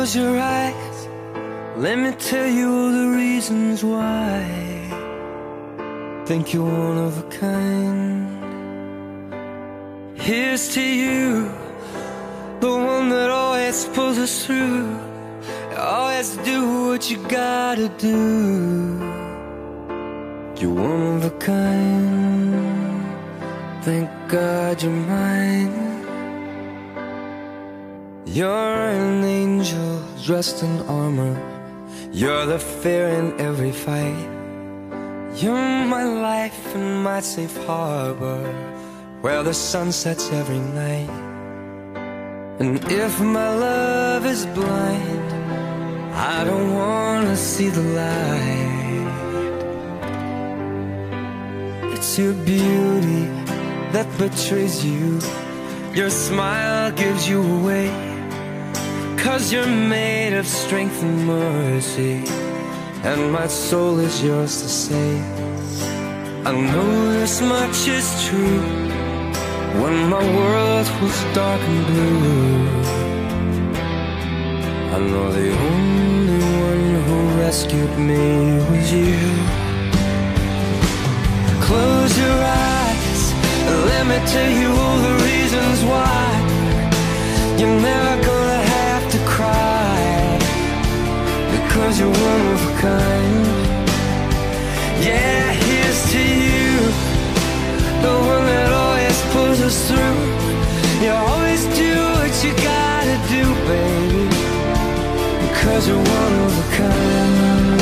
Close your eyes, let me tell you all the reasons why. Think you're one of a kind. Here's to you, the one that always pulls us through. Always do what you gotta do. You're one of a kind. Thank God you're mine. You're an angel dressed in armor. You're the fear in every fight. You're my life and my safe harbor, where the sun sets every night. And if my love is blind, I don't wanna see the light. It's your beauty that betrays you. Your smile gives you away, 'cause you're made of strength and mercy, and my soul is yours to save. I know this much is true. When my world was dark and blue, I know the only one who rescued me was you. Close your eyes, let me tell you all the reasons why. You're never gonna have to cry, because you're one of a kind. Yeah, here's to you, the one that always pulls us through. You always do what you gotta do, baby, because you're one of a kind.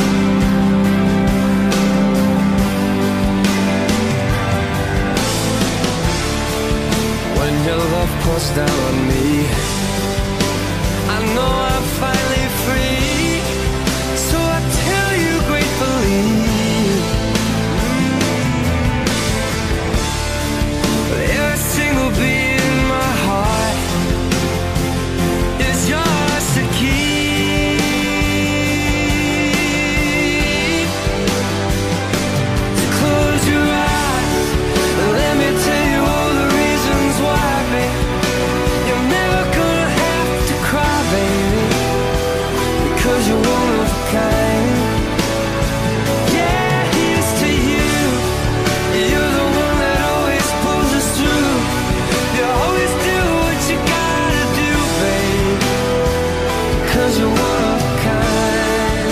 When your love pours down on me, I know I'm finally free. So I tell you gratefully, every single beat in my heart is yours to keep. So close your eyes, let me tell you all the reasons why, babe. You're never gonna have to cry, baby, because you're one of a kind. Yeah, here's to you, you're the one that always pulls us through. You always do what you gotta do, babe, because you're one of a kind.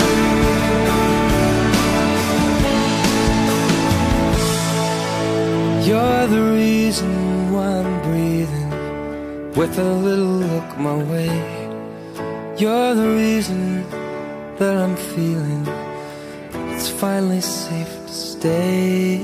You're the reason why I'm breathing with a little look my way. You're the reason that I'm feeling it's finally safe to stay.